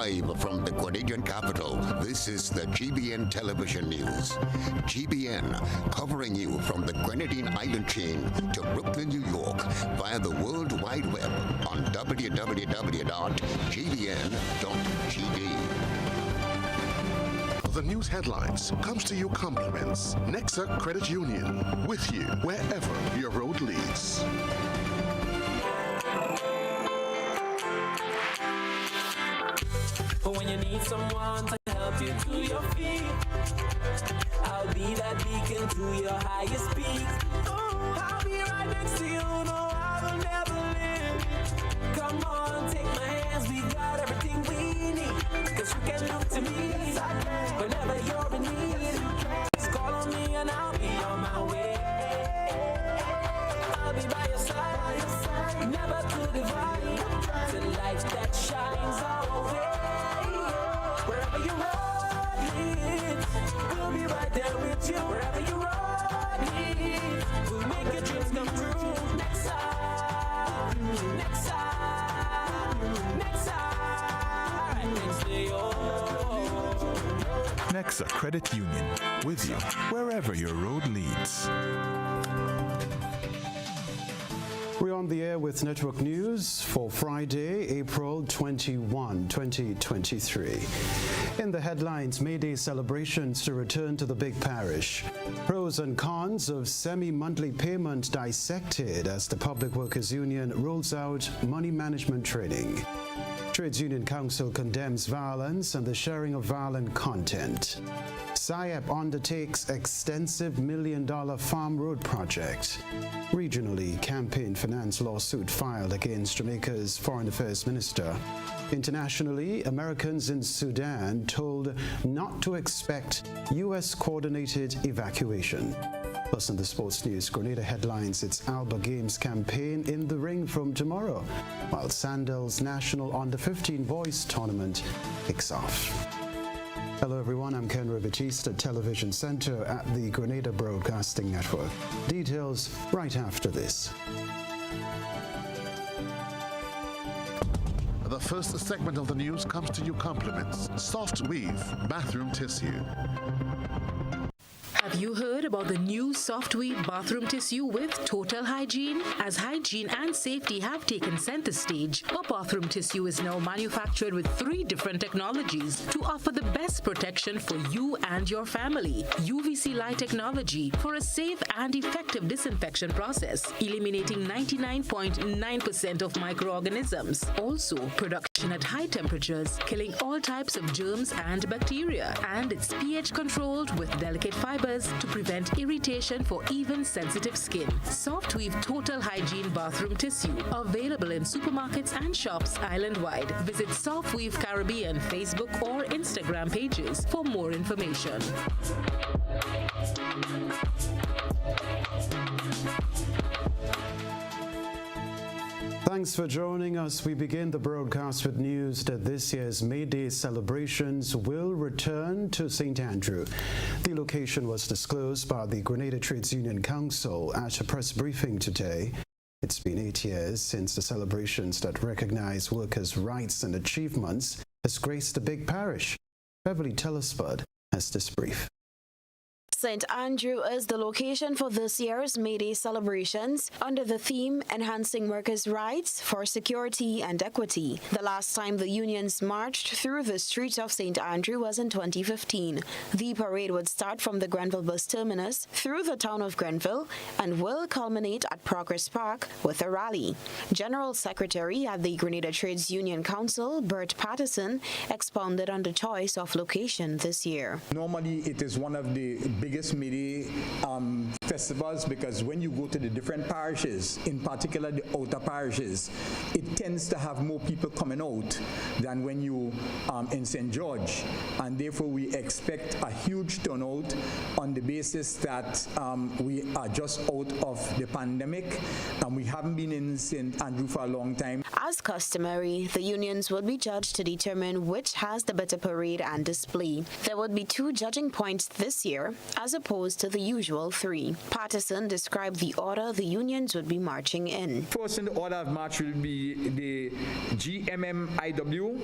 Live from the Grenadian capital, this is the GBN television news. GBN, covering you from the Grenadine Island chain to Brooklyn, New York, via the World Wide Web on www.gbn.gd. The news headlines comes to you compliments Nexa Credit Union, with you wherever your road leads. But when you need someone to help you to your feet, I'll be that beacon to your highest peak. I'll be right next to you, no, I will never leave. Come on, take my hands, we got everything we need. Cause you can look to me whenever you're in need. Just call on me and I'll be on my way. I'll be by your side, never to divide. The light that shines our way. Wherever you road leads, we'll be right there with you. Wherever you road leads, we'll make your dreams come true. Next time, next time, next time, next to you. Nexa Credit Union, with you wherever your road leads. We're on the air with Network News for Friday, April 21, 2023. In the headlines, May Day celebrations to return to the big parish. Pros and cons of semi-monthly payment dissected as the Public Workers Union rolls out money management training. Trades Union Council condemns violence and the sharing of violent content. SIAP undertakes extensive $1 million farm road project. Regionally, campaign finance lawsuit filed against Jamaica's Foreign Affairs Minister. Internationally, Americans in Sudan told not to expect U.S. coordinated evacuation. Plus in the sports news, Grenada headlines its Alba Games campaign in the ring from tomorrow, while Sandel's National Under-15 Boys Tournament kicks off. Hello everyone, I'm Kenroy Baptiste at Television Center at the Grenada Broadcasting Network. Details right after this. The first segment of the news comes to you compliments Soft Weave Bathroom Tissue. Have you heard about the new Soft Weave bathroom tissue with total hygiene? As hygiene and safety have taken center stage, our bathroom tissue is now manufactured with 3 different technologies to offer the best protection for you and your family. UVC light technology for a safe and effective disinfection process, eliminating 99.9% of microorganisms. Also, production at high temperatures, killing all types of germs and bacteria. And it's pH controlled with delicate fibers to prevent irritation for even sensitive skin. Soft Weave Total Hygiene Bathroom Tissue, available in supermarkets and shops island-wide. Visit Soft Weave Caribbean Facebook or Instagram pages for more information. Thanks for joining us. We begin the broadcast with news that this year's May Day celebrations will return to St. Andrew. The location was disclosed by the Grenada Trades Union Council at a press briefing today. It's been 8 years since the celebrations that recognize workers' rights and achievements has graced the big parish. Beverly Tellerspud has this brief. St. Andrew is the location for this year's May Day celebrations under the theme Enhancing Workers' Rights for Security and Equity. The last time the unions marched through the streets of St. Andrew was in 2015. The parade would start from the Grenville bus terminus through the town of Grenville and will culminate at Progress Park with a rally. General Secretary at the Grenada Trades Union Council, Bert Patterson, expounded on the choice of location this year. Normally, it is one of the biggest May Day festivals because when you go to the different parishes, in particular the outer parishes, it tends to have more people coming out than when you in St. George, and therefore we expect a huge turnout on the basis that we are just out of the pandemic and we haven't been in St. Andrew for a long time. As customary, the unions would be judged to determine which has the better parade and display. There would be 2 judging points this year, as opposed to the usual 3. June. Patterson described the order the unions would be marching in. First in the order of march will be the GMMIW,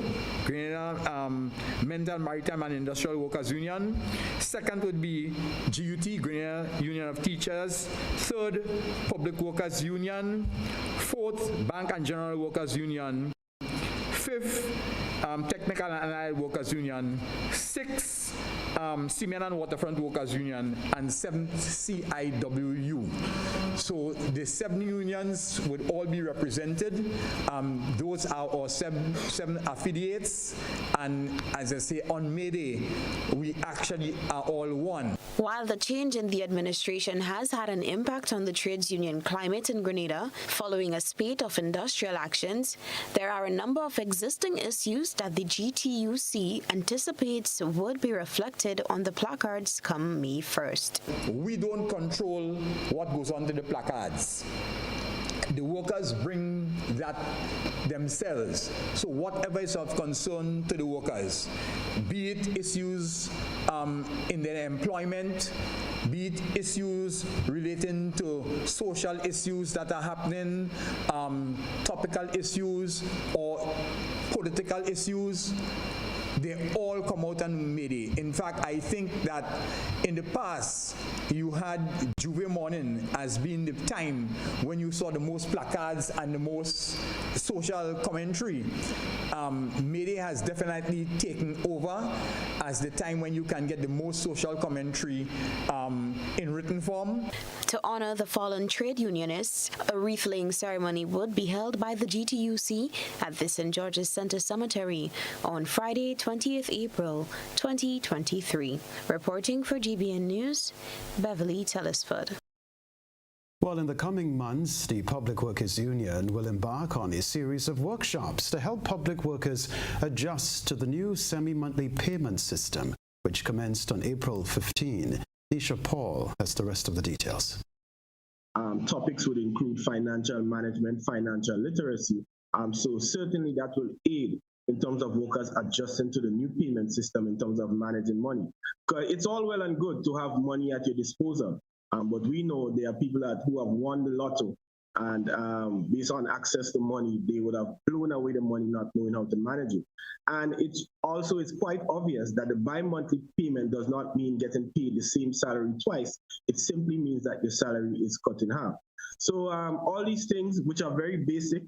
Grenada Mental, Maritime and Industrial Workers Union. Second would be GUT, Grenada Union of Teachers. Third, Public Workers Union. Fourth, Bank and General Workers Union. Fifth, Technical and Allied Workers Union. Sixth, Cement and Waterfront Workers Union, and seventh, CIWU. So the 7 unions would all be represented. Those are our seven affiliates, and as I say, on May Day, we actually are all one. While the change in the administration has had an impact on the trades union climate in Grenada, following a spate of industrial actions, there are a number of existing issues that the GTUC anticipates would be reflected on the placards come May 1st. We don't control what goes on to the placards. The workers bring that themselves. So whatever is of concern to the workers, be it issues in their employment, be it issues relating to social issues that are happening, topical issues or political issues, they all come out on May Day. In fact, I think that in the past, you had Juve morning as being the time when you saw the most placards and the most social commentary. May Day has definitely taken over as the time when you can get the most social commentary in written form. To honor the fallen trade unionists, a wreath-laying ceremony would be held by the GTUC at the St. George's Center Cemetery on Friday, 20th April 2023. Reporting for GBN News, Beverly Telesford. Well, in the coming months, the Public Workers Union will embark on a series of workshops to help public workers adjust to the new semi-monthly payment system, which commenced on April 15. Nisha Paul has the rest of the details. Topics would include financial management, financial literacy. So certainly that will aid in terms of workers adjusting to the new payment system in terms of managing money. Because it's all well and good to have money at your disposal, but we know there are people who have won the lotto, and based on access to money, they would have blown away the money not knowing how to manage it. And it's quite obvious that the bi-monthly payment does not mean getting paid the same salary twice. It simply means that your salary is cut in half. So all these things, which are very basic,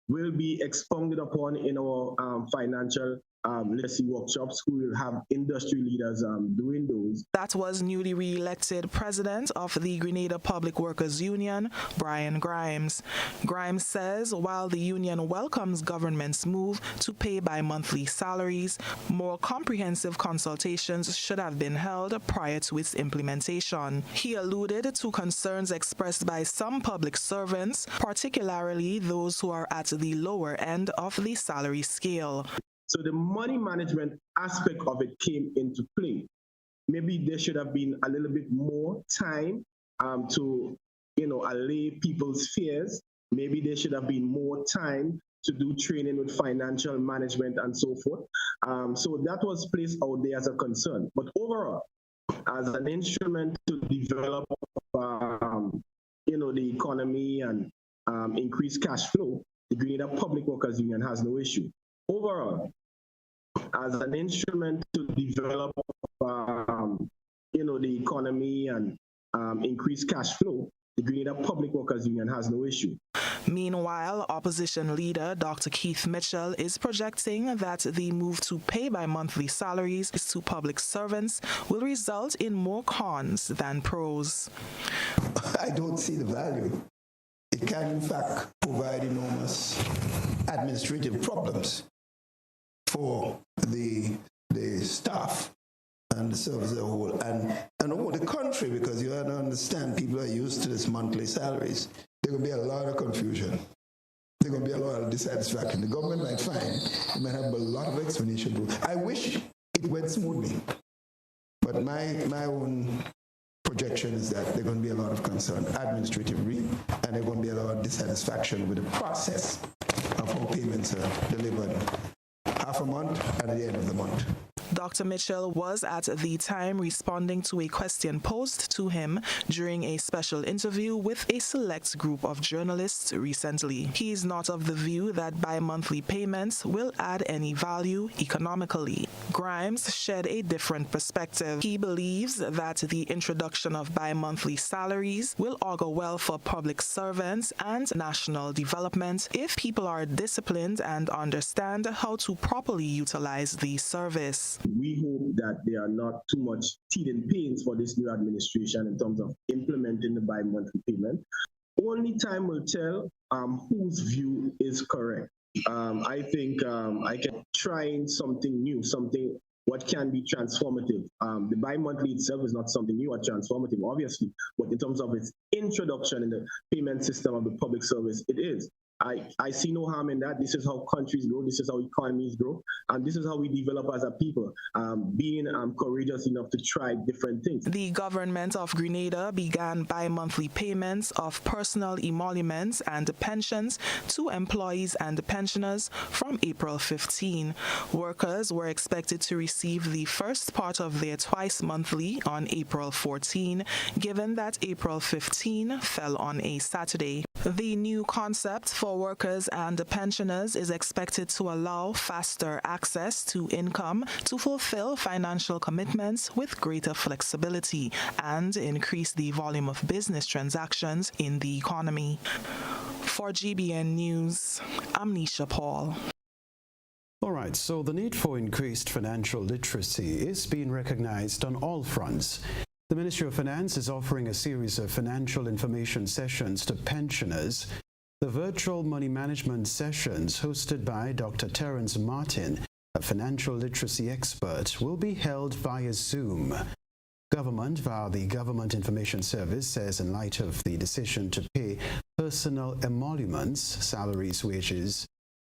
will be expounded upon in our financial literacy workshops. We will have industry leaders doing those. That was newly re-elected president of the Grenada Public Workers Union, Brian Grimes. Grimes says while the union welcomes government's move to pay by monthly salaries, more comprehensive consultations should have been held prior to its implementation. He alluded to concerns expressed by some public servants, particularly those who are at the lower end of the salary scale. So the money management aspect of it came into play. Maybe there should have been a little bit more time to, allay people's fears. Maybe there should have been more time to do training with financial management and so forth. So that was placed out there as a concern. But overall, as an instrument to develop, the economy and increase cash flow, the Grenada Public Workers Union has no issue. Overall, as an instrument to develop, the economy and increase cash flow, the Grenada Public Workers Union has no issue. Meanwhile, opposition leader Dr. Keith Mitchell is projecting that the move to pay by monthly salaries to public servants will result in more cons than pros. I don't see the value. It can, in fact, provide enormous administrative problems for the staff and the service as a whole, and over the country, because you have to understand people are used to this monthly salaries. There will be a lot of confusion. There will be a lot of dissatisfaction. The government might find it might have a lot of explanation. I wish it went smoothly, but my own projection is that there are going to be a lot of concern administratively, and there are going to be a lot of dissatisfaction with the process of how payments are delivered half a month and at the end of the month. Dr. Mitchell was at the time responding to a question posed to him during a special interview with a select group of journalists recently. He is not of the view that bi-monthly payments will add any value economically. Grimes shared a different perspective. He believes that the introduction of bi-monthly salaries will augur well for public servants and national development if people are disciplined and understand how to properly utilize the service. We hope that there are not too much teeth and pains for this new administration in terms of implementing the bi-monthly payment. Only time will tell whose view is correct. I think I can try something new, something what can be transformative. The bi-monthly itself is not something new or transformative, obviously, but in terms of its introduction in the payment system of the public service, it is. I see no harm in that. This is how countries grow. This is how economies grow. And this is how we develop as a people, being courageous enough to try different things. The government of Grenada began bi-monthly payments of personal emoluments and pensions to employees and pensioners from April 15. Workers were expected to receive the first part of their twice monthly on April 14, given that April 15 fell on a Saturday. The new concept for workers and pensioners is expected to allow faster access to income to fulfill financial commitments with greater flexibility and increase the volume of business transactions in the economy. For GBN News, I'm Nisha Paul. All right, so the need for increased financial literacy is being recognized on all fronts. The Ministry of Finance is offering a series of financial information sessions to pensioners. The virtual money management sessions hosted by Dr. Terence Martin, a financial literacy expert, will be held via Zoom. Government, via the Government Information Service, says in light of the decision to pay personal emoluments, salaries, wages,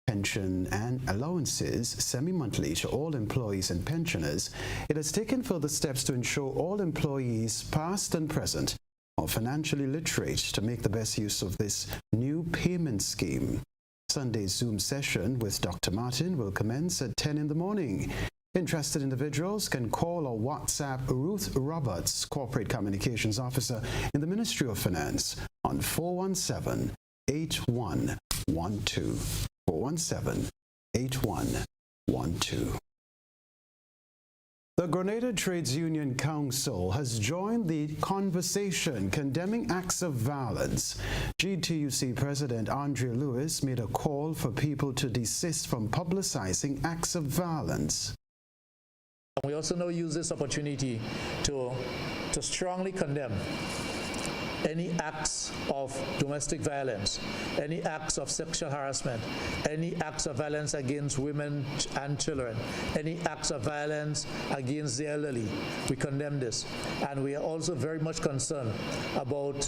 pension and allowances semi-monthly to all employees and pensioners, it has taken further steps to ensure all employees, past and present, are financially literate to make the best use of this new payment scheme. Sunday's Zoom session with Dr. Martin will commence at 10 in the morning. Interested individuals can call or WhatsApp Ruth Roberts, Corporate Communications Officer in the Ministry of Finance, on 417-8112. 417-8112. The Grenada Trades Union Council has joined the conversation condemning acts of violence. GTUC President Andrea Lewis made a call for people to desist from publicizing acts of violence. We also now use this opportunity to strongly condemn any acts of domestic violence, any acts of sexual harassment, any acts of violence against women and children, any acts of violence against the elderly. We condemn this. And we are also very much concerned about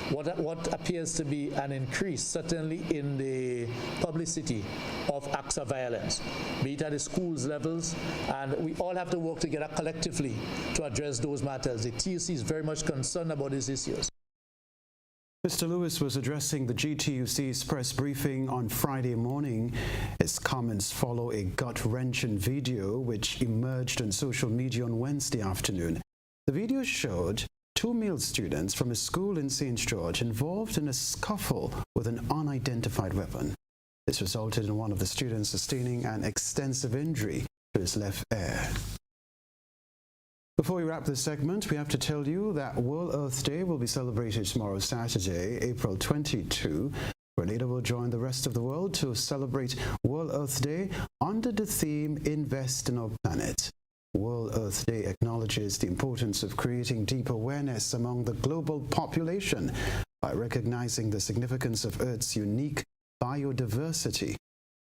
what appears to be an increase, certainly in the publicity of acts of violence, be it at the schools levels, and we all have to work together collectively to address those matters. The TUC is very much concerned about these issues. Mr. Lewis was addressing the GTUC's press briefing on Friday morning. His comments follow a gut-wrenching video which emerged on social media on Wednesday afternoon. The video showed two male students from a school in St. George involved in a scuffle with an unidentified weapon. This resulted in one of the students sustaining an extensive injury to his left ear. Before we wrap this segment, we have to tell you that World Earth Day will be celebrated tomorrow, Saturday, April 22. Grenada will join the rest of the world to celebrate World Earth Day under the theme Invest in Our Planet. World Earth Day acknowledges the importance of creating deep awareness among the global population by recognizing the significance of Earth's unique biodiversity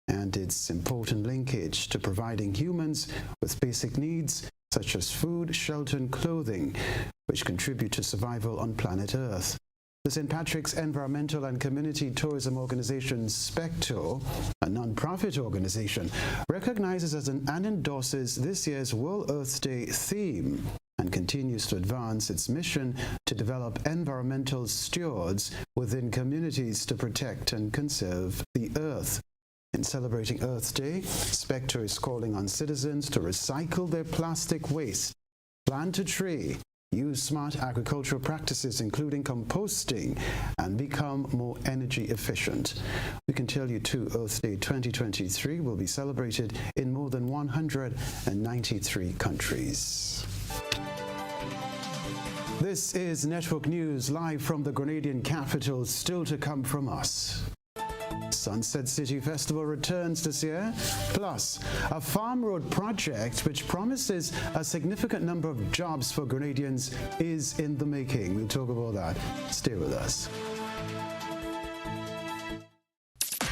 and its important linkage to providing humans with basic needs such as food, shelter, and clothing, which contribute to survival on planet Earth. The St. Patrick's Environmental and Community Tourism Organization, SPECTO, a non-profit organization, recognizes and endorses this year's World Earth Day theme and continues to advance its mission to develop environmental stewards within communities to protect and conserve the Earth. In celebrating Earth Day, Spectre is calling on citizens to recycle their plastic waste, plant a tree, use smart agricultural practices including composting, and become more energy efficient. We can tell you too, Earth Day 2023 will be celebrated in more than 193 countries. This is Network News live from the Grenadian capital, still to come from us. Sunset City Festival returns this year, plus a farm road project which promises a significant number of jobs for Grenadians is in the making. We'll talk about that. Stay with us.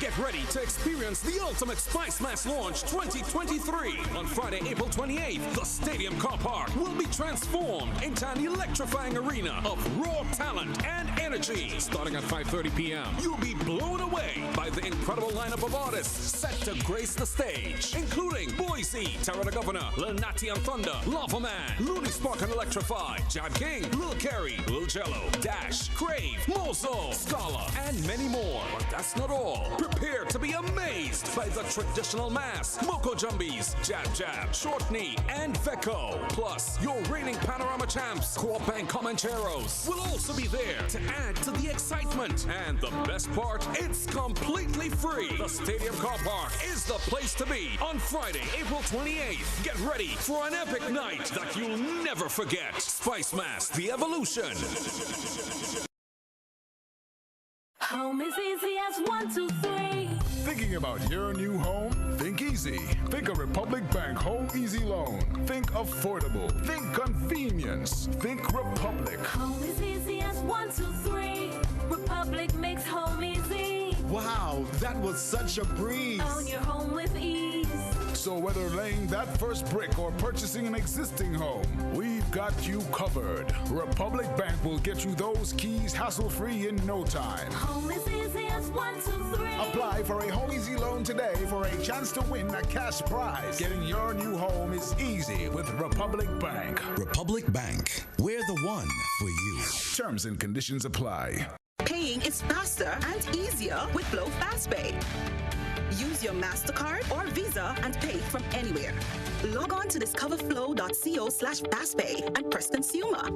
Get ready to experience the ultimate Spice Mass launch 2023. On Friday, April 28th, the Stadium Car Park will be transformed into an electrifying arena of raw talent and energy. Starting at 5:30 p.m., you'll be blown away by the incredible lineup of artists set to grace the stage, including Boise, Terra the Governor, Lil Natty and Thunder, Lava Man, Looney Spark and Electrify, Jad King, Lil Kerry, Lil Jello, Dash, Crave, Mozo, Scala, and many more. But that's not all. Prepare to be amazed by the traditional mass, Moko Jumbies, Jab Jab, Short Knee, and Veko. Plus, your reigning Panorama champs, Co-op and Comancheros, will also be there to add to the excitement. And the best part, it's completely free. The Stadium Car Park is the place to be on Friday, April 28th. Get ready for an epic night that you'll never forget. Spice Mass, the evolution. Home is easy as 1, 2, 3. Thinking about your new home? Think easy. Think a Republic Bank Home Easy Loan. Think affordable. Think convenience. Think Republic. Home is easy as 1, 2, 3. Republic makes home easy. Wow, that was such a breeze. Own your home with ease. So whether laying that first brick or purchasing an existing home, we've got you covered. Republic Bank will get you those keys hassle-free in no time. Home is easy as 1, 2, 3. Apply for a Home Easy Loan today for a chance to win a cash prize. Getting your new home is easy with Republic Bank. Republic Bank, we're the one for you. Terms and conditions apply. Paying is faster and easier with Flow FastPay. Use your MasterCard or Visa and pay from anywhere. Log on to discoverflow.co/fastpay and press Consumer.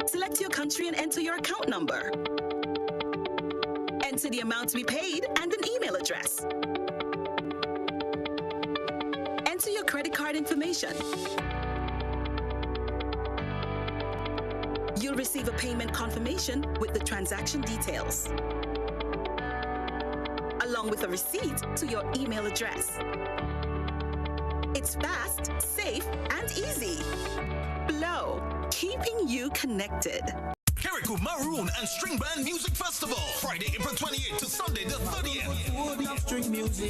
Select your country and enter your account number. Enter the amount to be paid and an email address. Enter your credit card information. You'll receive a payment confirmation with the transaction details, along with a receipt to your email address. It's fast, safe, and easy. Flow, keeping you connected. Kirikou Maroon and String Band Music Festival, Friday, April 28th to Sunday the 30th.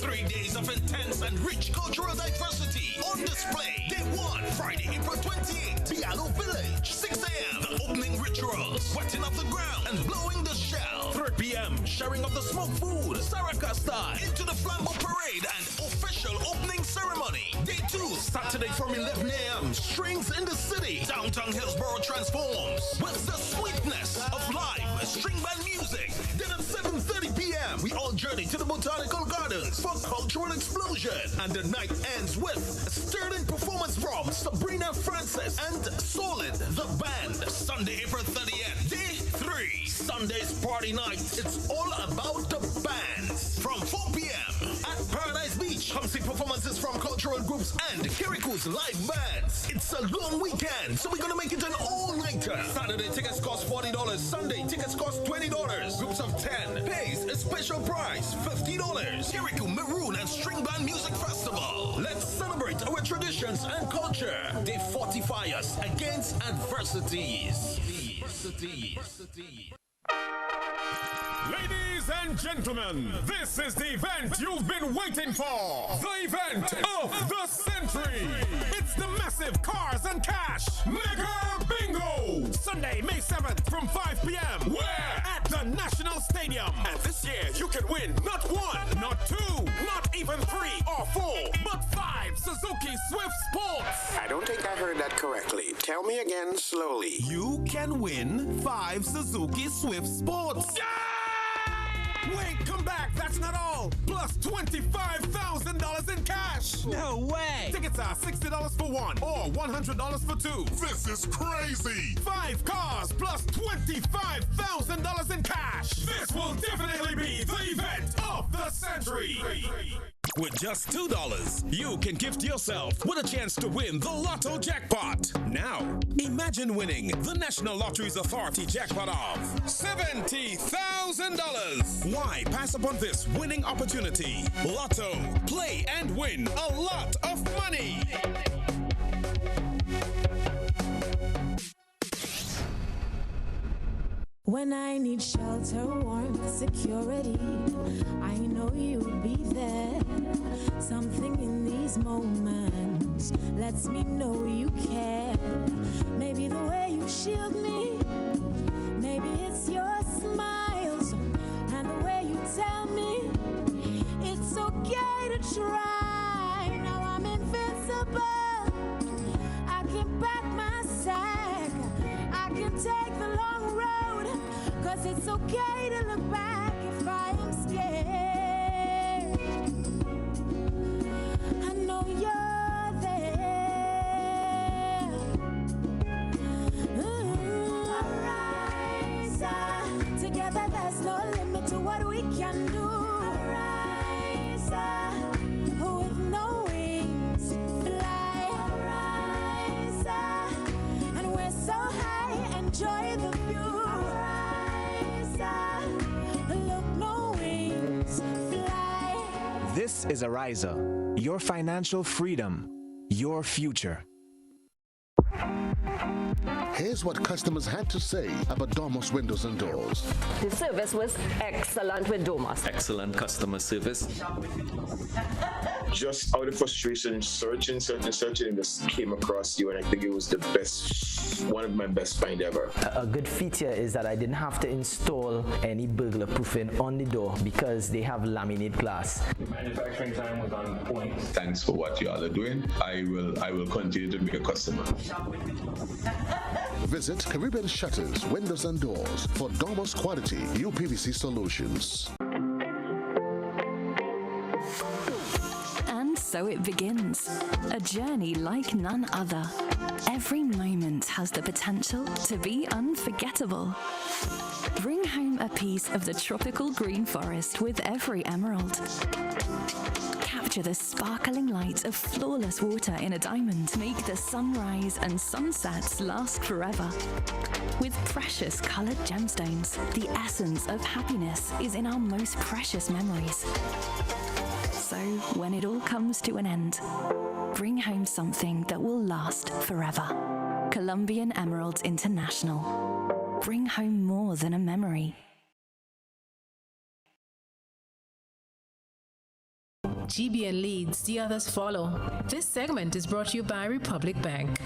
3 days of intense and rich cultural diversity on display. Day 1, Friday, April 28th, Bialo Village, 6 a.m. The opening rituals, wetting of the ground and blowing the shell. 3 p.m. Sharing of the smoked food, Saraka style, into the Flambeau Parade and official opening ceremony. Day 2, Saturday from 11 a.m. Strings in the City, downtown Hillsborough transforms with the sweetness of live string band music. Then at 7:30 p.m. we all journey to the Botanical Gardens for cultural explosion, and the night ends with a stirring performance from Sabrina Francis and Solid the Band. Sunday, April 30th, day 3, Sunday's party night. It's all about the bands from 4 p.m. at Paradise Beach. Come see performances from cultural groups and Kirikou's live bands. It's a long weekend, so we're gonna make it an all-nighter. Saturday tickets cost $40. Sunday tickets cost $20. Groups of 10 pays a special price, $50. Kirikou Maroon and String Band Music Festival. Let's celebrate our traditions and culture. They fortify us against adversities. Ladies and gentlemen, this is the event you've been waiting for. The event of the century. It's the massive Cars and Cash Mega Bingo. Sunday, May 7th from 5 p.m. Where? At the National Stadium. And this year you can win not 1, not 2, not even 3 or 4, but 5 Suzuki Swift Sports. I don't think I heard that correctly. Tell me again slowly. You can win 5 Suzuki Swift Sports. Wait, come back. That's not all. Plus $25,000 in cash. No way. Tickets are $60 for one or $100 for two. This is crazy. 5 cars plus $25,000 in cash. This will definitely be the event of the century. With just $2, you can gift yourself with a chance to win the Lotto jackpot. Now, imagine winning the National Lotteries Authority jackpot of $70,000. Why pass upon this winning opportunity? Lotto, play and win a lot of money. When I need shelter, warmth, security, I know you'll be there. Something in these moments lets me know you care. Maybe the way you shield me, maybe it's your smiles and the way you tell me it's okay to try. Now I'm invincible. I can back my sack. I can take the long road. 'Cause it's okay to look back if I am scared. I know you're there. Arise, together there's no limit to what we can do. Arise, with no wings, fly. Arise, and we're so high, enjoy the view. This is Ariza, your financial freedom, your future. Here's what customers had to say about Domus Windows and Doors. The service was excellent with Domus. Excellent customer service. Just out of frustration, searching, and just came across you, and I think it was the best, one of my best find ever. A good feature is that I didn't have to install any burglar proofing on the door because they have laminate glass. The manufacturing time was on point. Thanks for what you all are doing. I will continue to be a customer. Visit Caribbean Shutters, Windows and Doors for Domus quality UPVC solutions. And so it begins, a journey like none other. Every moment has the potential to be unforgettable. Bring home a piece of the tropical green forest with every emerald. Capture the sparkling light of flawless water in a diamond. Make the sunrise and sunsets last forever. With precious colored gemstones, the essence of happiness is in our most precious memories. So, when it all comes to an end, bring home something that will last forever. Colombian Emeralds International. Bring home more than a memory. GBN leads, the others follow. This segment is brought to you by Republic Bank.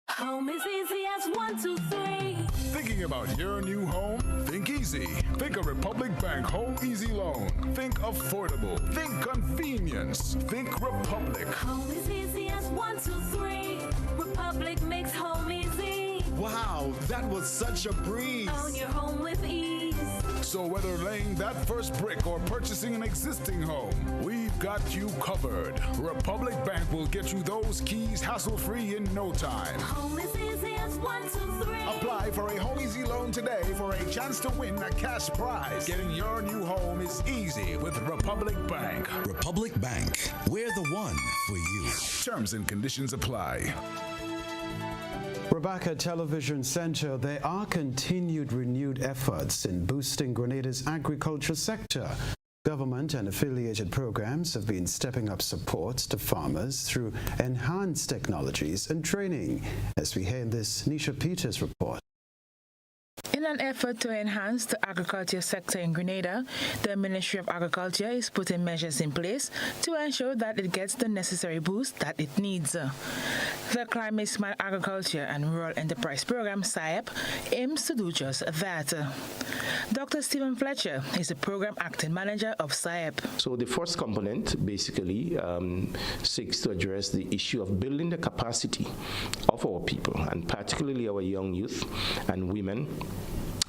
Home is easy as 1, 2, 3. Thinking about your new home? Think easy. Think a Republic Bank Home Easy Loan. Think affordable. Think convenience. Think Republic. Home is easy as 1, 2, 3. Republic makes home easy. Wow, that was such a breeze. Own your home with ease. So whether laying that first brick or purchasing an existing home, we've got you covered. Republic Bank will get you those keys hassle-free in no time. Home is easy as 1, 2, 3. Apply for a Home Easy Loan today for a chance to win a cash prize. Getting your new home is easy with Republic Bank. Republic Bank, we're the one for you. Terms and conditions apply. Rebecca Television Center, there are continued renewed efforts in boosting Grenada's agriculture sector. Government and affiliated programs have been stepping up support to farmers through enhanced technologies and training, as we hear in this Nisha Peters report. In an effort to enhance the agriculture sector in Grenada, the Ministry of Agriculture is putting measures in place to ensure that it gets the necessary boost that it needs. The Climate Smart Agriculture and Rural Enterprise Program, SIEP, aims to do just that. Dr. Stephen Fletcher is the Program Acting Manager of SIEP. So the first component basically seeks to address the issue of building the capacity of our people, and particularly our young youth and women,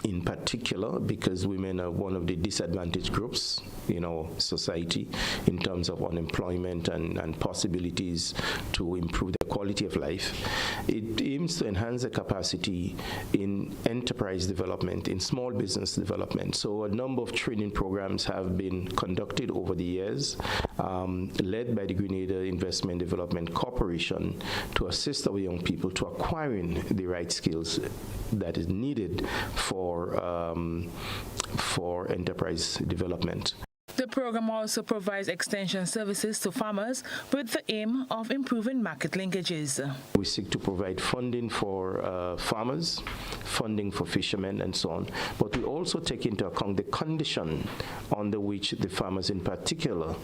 in particular, because women are one of the disadvantaged groups in our society in terms of unemployment and possibilities to improve their quality of life. It aims to enhance the capacity in enterprise development, in small business development. So a number of training programs have been conducted over the years, led by the Grenada Investment Development Corporation, to assist our young people to acquiring the right skills that is needed for enterprise development. The program also provides extension services to farmers with the aim of improving market linkages. We seek to provide funding for farmers, funding for fishermen, and so on. But we also take into account the condition under which the farmers in particular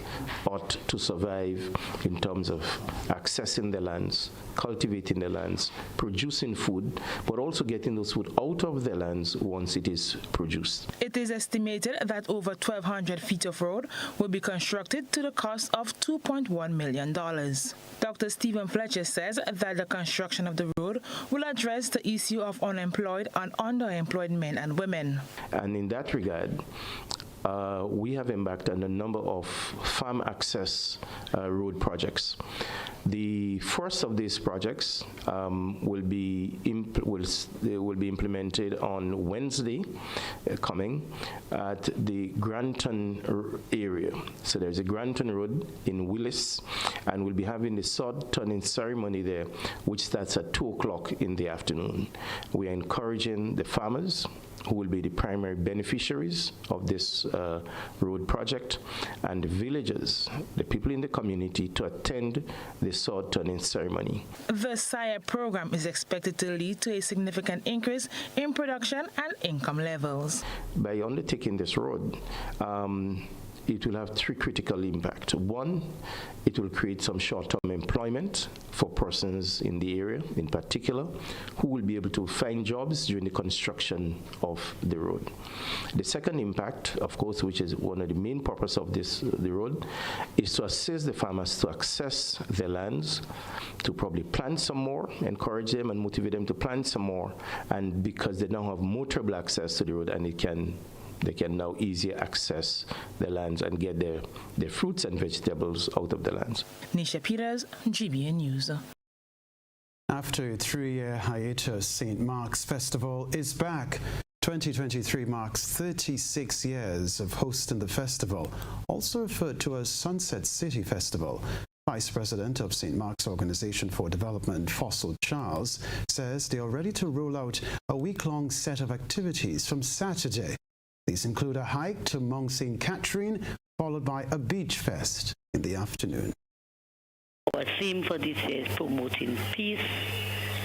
ought to survive in terms of accessing the lands, cultivating the lands, producing food, but also getting those food out of the lands once it is produced. It is estimated that over 1,200 feet of road will be constructed to the cost of $2.1 million. Dr. Stephen Fletcher says that the construction of the road will address the issue of unemployed and underemployed men and women. And in that regard, we have embarked on a number of farm access road projects. The first of these projects will be implemented on Wednesday coming at the Granton area. So there's a Granton Road in Willis, and we'll be having the sword turning ceremony there, which starts at 2 o'clock in the afternoon. We are encouraging the farmers, who will be the primary beneficiaries of this road project, and the villagers, the people in the community, to attend the sword turning ceremony. The SIRE program is expected to lead to a significant increase in production and income levels. By undertaking this road, it will have three critical impacts. One, it will create some short-term employment for persons in the area in particular, who will be able to find jobs during the construction of the road. The second impact, of course, which is one of the main purposes of the road, is to assist the farmers to access their lands, to probably plant some more, encourage them and motivate them to plant some more, and because they now have motorable access to the road, and they can now easier access the lands and get their fruits and vegetables out of the lands. Nisha Peters, GBN News. After a 3-year hiatus, St. Mark's Festival is back. 2023 marks 36 years of hosting the festival, also referred to as Sunset City Festival. Vice President of St. Mark's Organization for Development, Fossil Charles, says they are ready to roll out a week-long set of activities from Saturday. These include a hike to Mount St. Catherine, followed by a beach fest in the afternoon. Our theme for this year is promoting peace,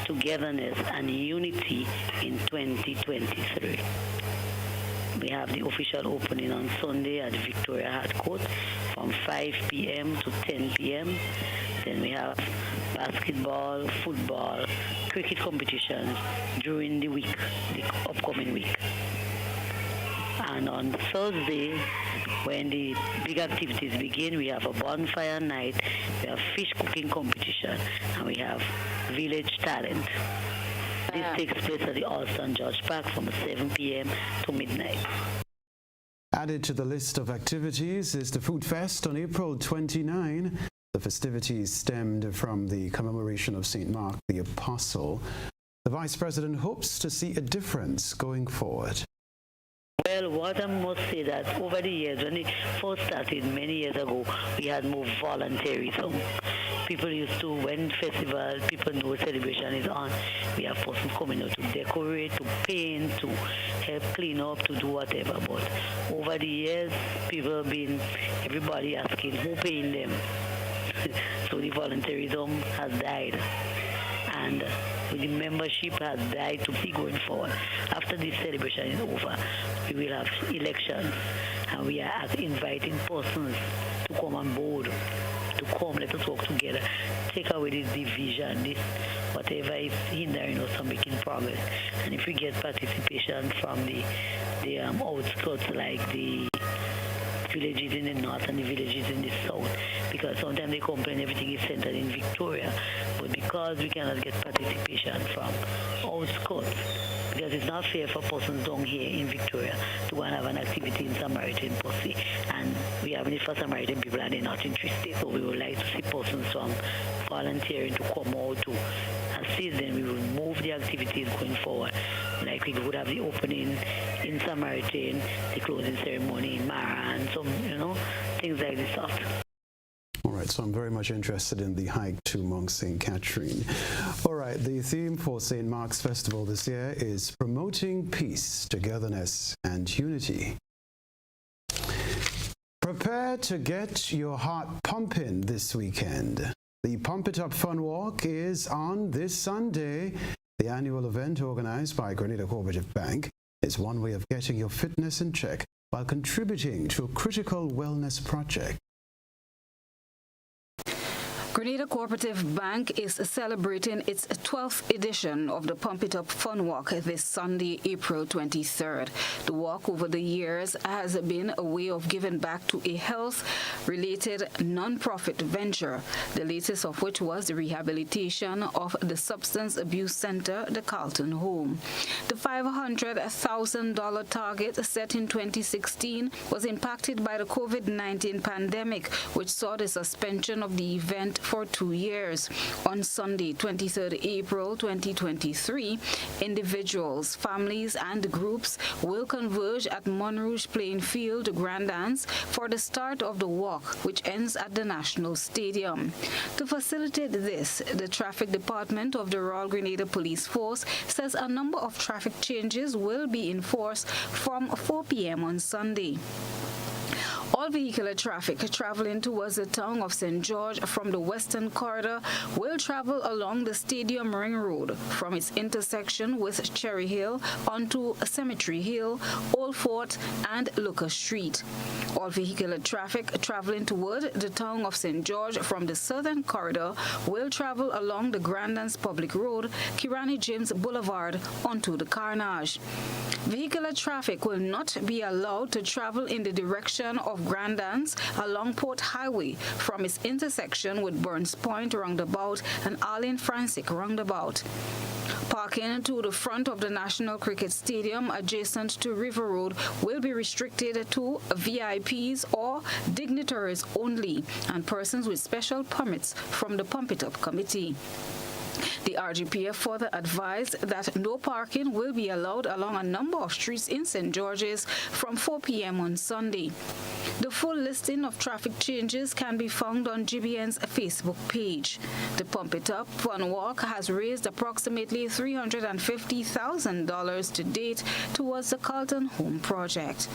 togetherness, and unity in 2023. We have the official opening on Sunday at Victoria Hart Court from 5 p.m. to 10 p.m. Then we have basketball, football, cricket competitions during the week, the upcoming week. And on Thursday, when the big activities begin, we have a bonfire night, we have fish cooking competition, and we have village talent. This takes place at the Alston George Park from 7 p.m. to midnight. Added to the list of activities is the Food Fest on April 29. The festivities stemmed from the commemoration of St. Mark the Apostle. The Vice President hopes to see a difference going forward. Well, what I must say that over the years, when it first started many years ago, we had more volunteerism. People used to, when festival, people know celebration is on, we have persons coming out to decorate, to paint, to help clean up, to do whatever. But over the years, people have been, everybody asking who paying them. So the volunteerism has died. And the membership has died to see going forward. After this celebration is over, we will have elections, and we are inviting persons to come on board, to come, let us work together, take away this division, this whatever is hindering us from making progress. And if we get participation from the outskirts like the villages in the north and the villages in the south, because sometimes they complain everything is centered in Victoria, but because we cannot get participation from outskirts, because it's not fair for persons down here in Victoria to go and have an activity in Samaritan Pussy, and we have it for Samaritan people and they're not interested. So we would like to see persons from volunteering to come out to assist them. We will move the activities going forward. Like we would have the opening in Samaritan, the closing ceremony in Mara, and some, things like this sort. All right, so I'm very much interested in the hike to Mount St. Catherine. All right, the theme for St. Mark's Festival this year is promoting peace, togetherness, and unity. Prepare to get your heart pumping this weekend. The Pump It Up Fun Walk is on this Sunday. The annual event organized by Grenada Cooperative Bank is one way of getting your fitness in check while contributing to a critical wellness project. Grenada Cooperative Bank is celebrating its 12th edition of the Pump It Up Fun Walk this Sunday, April 23rd. The walk over the years has been a way of giving back to a health-related non-profit venture, the latest of which was the rehabilitation of the Substance Abuse Center, the Carlton Home. The $500,000 target set in 2016 was impacted by the COVID-19 pandemic, which saw the suspension of the event for 2 years. On Sunday, 23rd April 2023, individuals, families, and groups will converge at Monrouge Playing Field, Grand Anse, for the start of the walk, which ends at the National Stadium. To facilitate this, the Traffic Department of the Royal Grenada Police Force says a number of traffic changes will be enforced from 4 p.m. on Sunday. All vehicular traffic traveling towards the town of St. George from the Western Corridor will travel along the Stadium Ring Road from its intersection with Cherry Hill onto Cemetery Hill, Old Fort, and Lucas Street. All vehicular traffic traveling toward the town of St. George from the Southern Corridor will travel along the Grand Anse Public Road, Kirani James Boulevard, onto the Carnage. Vehicular traffic will not be allowed to travel in the direction of Grand Anse along Port Highway from its intersection with Burns Point roundabout and Arlene Francis roundabout. Parking to the front of the National Cricket Stadium adjacent to River Road will be restricted to VIPs or dignitaries only and persons with special permits from the Pump It Up Committee. The RGPF further advised that no parking will be allowed along a number of streets in St. George's from 4 p.m. on Sunday. The full listing of traffic changes can be found on GBN's Facebook page. The Pump It Up Fun Walk has raised approximately $350,000 to date towards the Carlton Home project.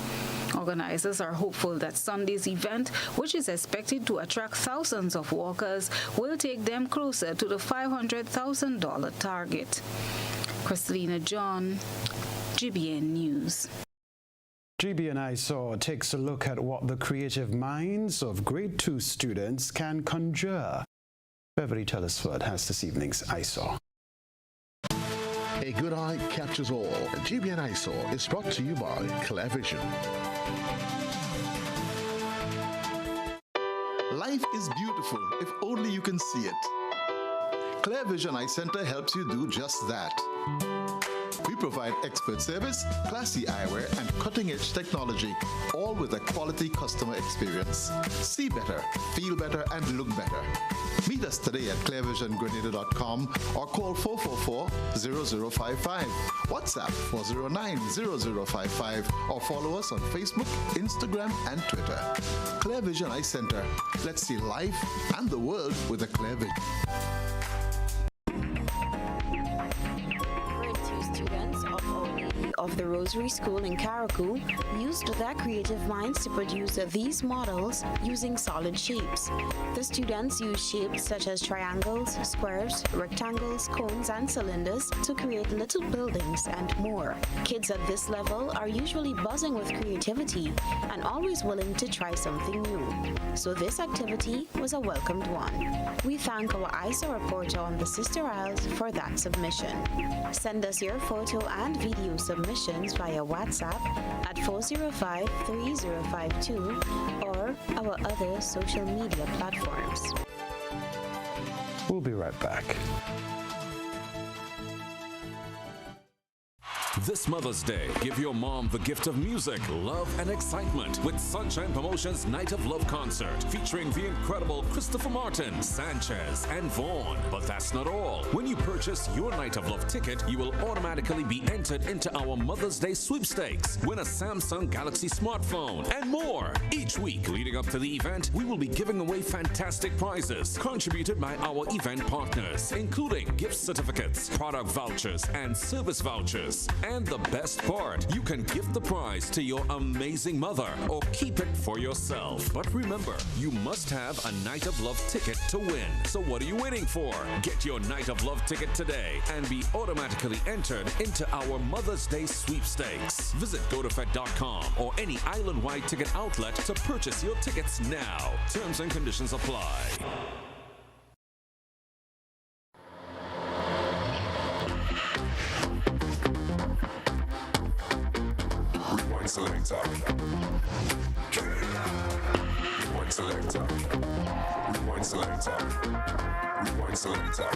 Organizers are hopeful that Sunday's event, which is expected to attract thousands of walkers, will take them closer to the $500,000 target. Christina John, GBN News. GBN ISAW takes a look at what the creative minds of grade 2 students can conjure. Beverly Telesford has this evening's ISAW. A good eye captures all. GBN ISAW is brought to you by Clear Vision. Life is beautiful if only you can see it. Clear Vision Eye Center helps you do just that. We provide expert service, classy eyewear, and cutting-edge technology, all with a quality customer experience. See better, feel better, and look better. Meet us today at clearvisiongrenada.com or call 444-0055, WhatsApp 409-0055, or follow us on Facebook, Instagram, and Twitter. Clear Vision Eye Center. Let's see life and the world with a clear vision. Of the Rosary School in Carriacou used their creative minds to produce these models using solid shapes. The students used shapes such as triangles, squares, rectangles, cones, and cylinders to create little buildings and more. Kids at this level are usually buzzing with creativity and always willing to try something new. So this activity was a welcomed one. We thank our ISA reporter on the Sister Isles for that submission. Send us your photo and video submission reservations via WhatsApp at 405-3052 or our other social media platforms. We'll be right back. This Mother's Day, give your mom the gift of music, love, and excitement with Sunshine Promotions Night of Love concert featuring the incredible Christopher Martin, Sanchez, and Vaughn. But that's not all. When you purchase your Night of Love ticket, you will automatically be entered into our Mother's Day sweepstakes. Win a Samsung Galaxy smartphone and more. Each week leading up to the event, we will be giving away fantastic prizes contributed by our event partners, including gift certificates, product vouchers, and service vouchers. And the best part, you can give the prize to your amazing mother or keep it for yourself. But remember, you must have a Night of Love ticket to win. So what are you waiting for? Get your Night of Love ticket today and be automatically entered into our Mother's Day sweepstakes. Visit GoToFed.com or any island-wide ticket outlet to purchase your tickets now. Terms and conditions apply. Selector. Rewind selector. Rewind selector. Rewind selector.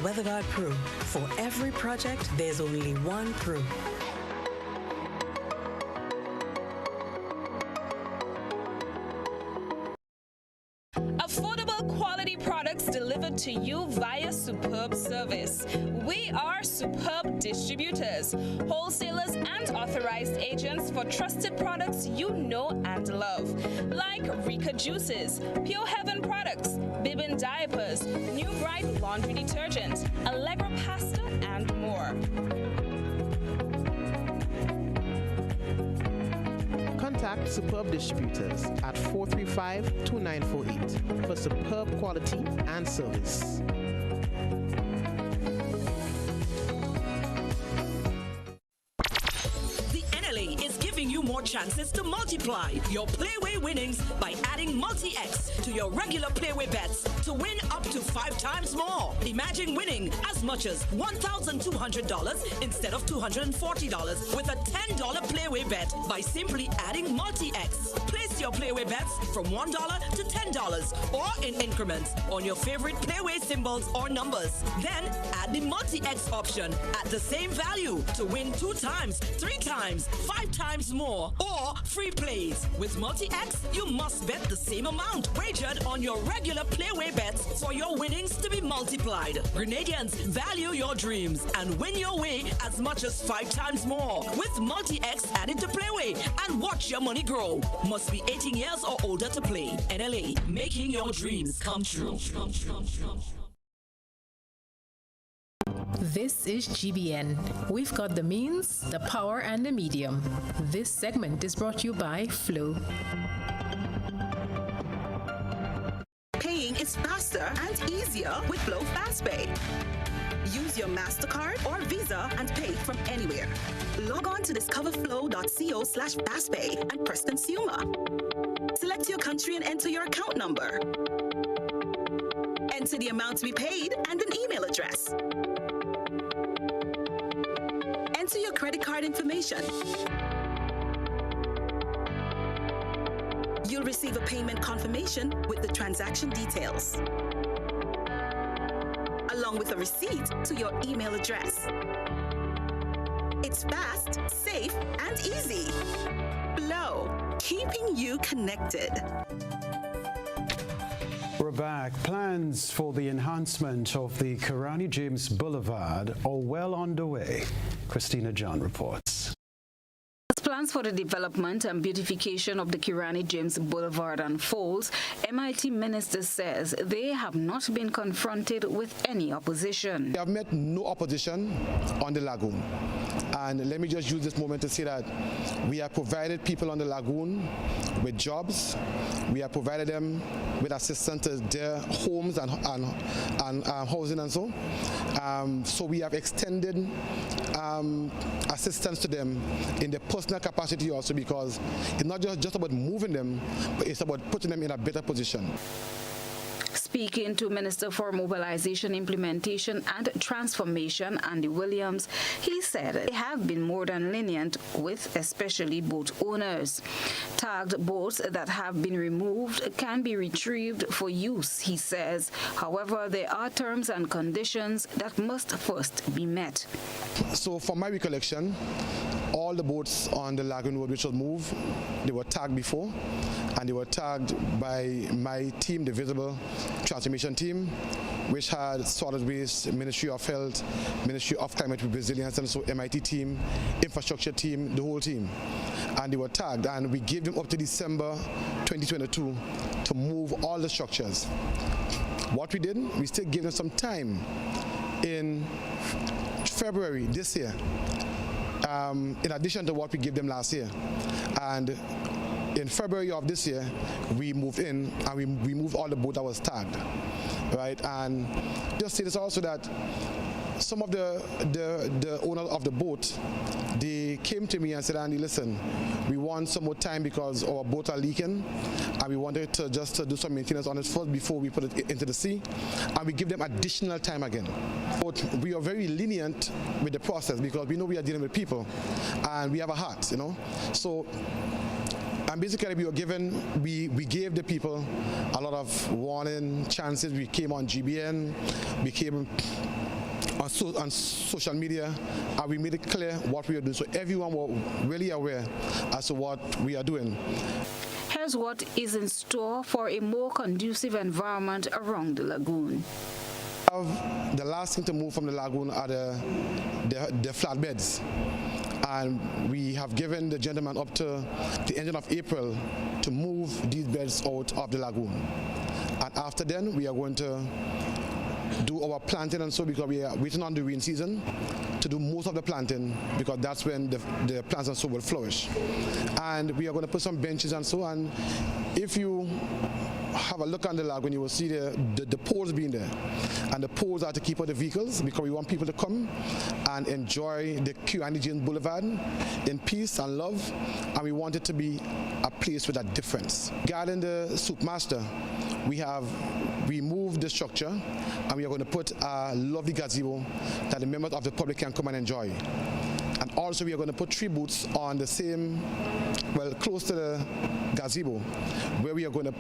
WeatherGuard Pro. For every project, there's only one Pro. Affordable quality products delivered to you via superb service. We are Superb Distributors, wholesalers and authorized agents for trusted products you know and love, like Rika Juices, Pure Heaven products, Bibbin diapers, New Bright laundry detergent, Allegra pasta, and more. Contact Superb Distributors at 435-2948 for superb quality and service. More chances to multiply your Playway winnings by adding Multi-X to your regular Playway bets to win up to 5 times more. Imagine winning as much as $1,200 instead of $240 with a $10 Playway bet by simply adding Multi-X. Place your Playway bets from $1 to $10 or in increments on your favorite Playway symbols or numbers. Then add the Multi-X option at the same value to win 2 times, 3 times, 5 times more, or free plays. With Multi-X, you must bet the same amount wagered on your regular Playway bets for your winnings to be multiplied. Grenadians, value your dreams and win your way as much as 5 times more with Multi-X added to Playway and watch your money grow. Must be 18 years or older to play. NLA, making your dreams come true. This is GBN. We've got the means, the power, and the medium. This segment is brought to you by Flow. Paying is faster and easier with Flow FastPay. Use your MasterCard or Visa and pay from anywhere. Log on to discoverflow.co/fastpay and press Consumer. Select your country and enter your account number. Enter the amount to be paid and an email address. Enter your credit card information. You'll receive a payment confirmation with the transaction details, along with a receipt to your email address. It's fast, safe, and easy. Flow, keeping you connected. We're back. Plans for the enhancement of the Kirani James Boulevard are well underway. Christina John reports. As plans for the development and beautification of the Kirani James Boulevard unfolds, MIT Minister says they have not been confronted with any opposition. We have met no opposition on the lagoon. And let me just use this moment to say that we have provided people on the lagoon with jobs. We have provided them with assistance to their homes and housing and so. So we have extended assistance to them in their personal capacity also, because it's not just about moving them, but it's about putting them in a better position. Speaking to Minister for Mobilization, Implementation and Transformation, Andy Williams, he said they have been more than lenient with especially boat owners. Tagged boats that have been removed can be retrieved for use, he says. However, there are terms and conditions that must first be met. So from my recollection, all the boats on the Lagoon Road which were moved, they were tagged before, and they were tagged by my team, the Visible Transformation Team, which had Solid Waste, Ministry of Health, Ministry of Climate Resilience, and so MIT team, Infrastructure team, the whole team. And they were tagged, and we gave them up to December 2022 to move all the structures. What we did, we still gave them some time in February this year, in addition to what we gave them last year. And in February of this year, we moved in and we moved all the boat that was tagged, right? And just say this also that some of the owner of the boat, they came to me and said, Andy, listen, we want some more time because our boats are leaking, and we wanted to just do some maintenance on it first before we put it into the sea, and we give them additional time again. But we are very lenient with the process because we know we are dealing with people, and we have a heart, you know. So. And basically, we gave the people a lot of warning chances. We came on GBN, we came on social media, and we made it clear what we are doing. So everyone was really aware as to what we are doing. Here's what is in store for a more conducive environment around the lagoon. The last thing to move from the lagoon are the flatbeds. And we have given the gentleman up to the end of April to move these beds out of the lagoon. And after then, we are going to do our planting and so, because we are waiting on the rain season to do most of the planting, because that's when the plants and so will flourish. And we are going to put some benches and so, and if you have a look on the lagoon, you will see the poles being there. And the poles are to keep out the vehicles, because we want people to come and enjoy the Kirani James Boulevard in peace and love, and we want it to be a place with a difference. Regarding the soup master, we have removed the structure, and we are going to put a lovely gazebo that the members of the public can come and enjoy. And also we are going to put 3 booths on the same, well, close to the gazebo, where we are going to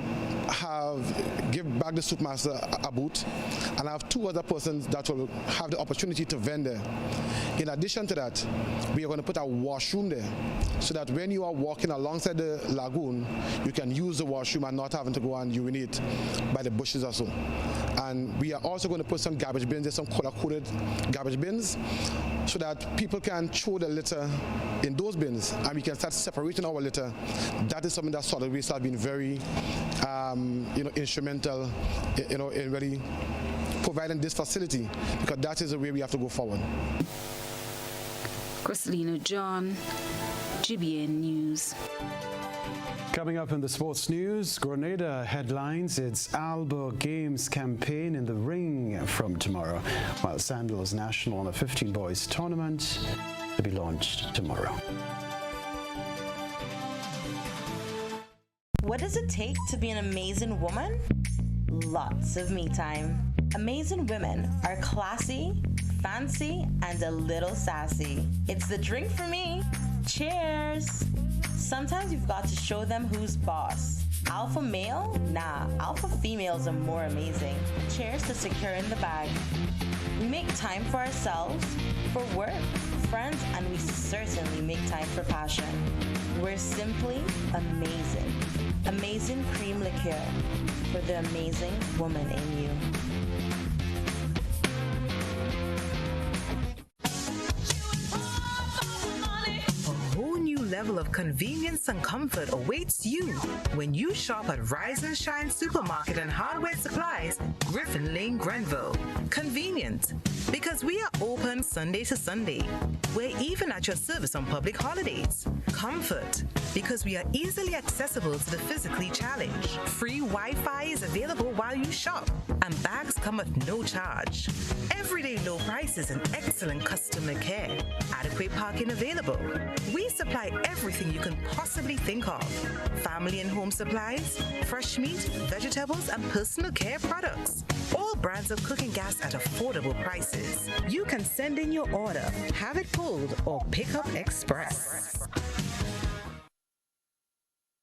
give back the soup master a booth, and I have 2 other persons that will have the opportunity to vend there. In addition to that, we are going to put a washroom there, so that when you are walking alongside the lagoon, you can use the washroom and not having to go and urinate by the bushes or so. And we are also going to put some garbage bins, there's some color-coded garbage bins, so that people can throw the litter in those bins, and we can start separating our litter. That is something that Solid Waste has been very, instrumental, in really providing this facility, because that is the way we have to go forward. Christina John, GBN News. Coming up in the sports news, Grenada headlines its Alba Games campaign in the ring from tomorrow, while Sandals National Under 15 Boys Tournament to be launched tomorrow. What does it take to be an amazing woman? Lots of me time. Amazing women are classy, fancy, and a little sassy. It's the drink for me. Cheers! Sometimes you've got to show them who's boss. Alpha male? Nah, alpha females are more amazing. Cheers to securing the bag. We make time for ourselves, for work, friends, and we certainly make time for passion. We're simply amazing. Amazing cream liqueur for the amazing woman in you. Level of convenience and comfort awaits you when you shop at Rise and Shine Supermarket and Hardware Supplies, Griffin Lane, Grenville. Convenient, because we are open Sunday to Sunday. We're even at your service on public holidays. Comfort, because we are easily accessible to the physically challenged. Free Wi-Fi is available while you shop, and bags come at no charge. Everyday low prices and excellent customer care. Adequate parking available. We supply everything you can possibly think of. Family and home supplies, fresh meat, vegetables, and personal care products. All brands of cooking gas at affordable prices. You can send in your order, have it pulled, or pick up express.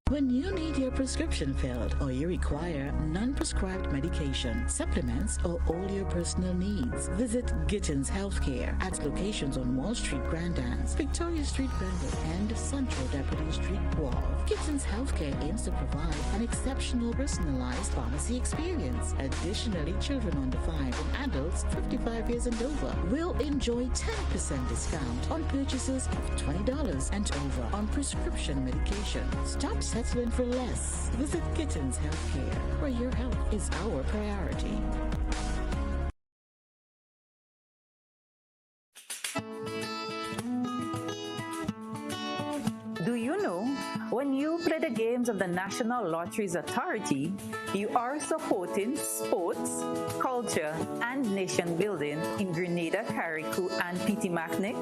When you need your prescription filled or you require non-prescribed medication, supplements, or all your personal needs, visit Gittins Healthcare at locations on Wall Street, Grandans, Victoria Street, Grenville, and Central Deputy Street, Wall. Gittins Healthcare aims to provide an exceptional personalized pharmacy experience. Additionally, children under 5 and adults 55 years and over will enjoy 10% discount on purchases of $20 and over on prescription medication. Stop settling for less. Visit Gittins Healthcare, where your health is our priority. Do you know, when you play the games of the National Lotteries Authority, you are supporting sports, culture, and nation building in Grenada, Carriacou, and Petit-Macnic?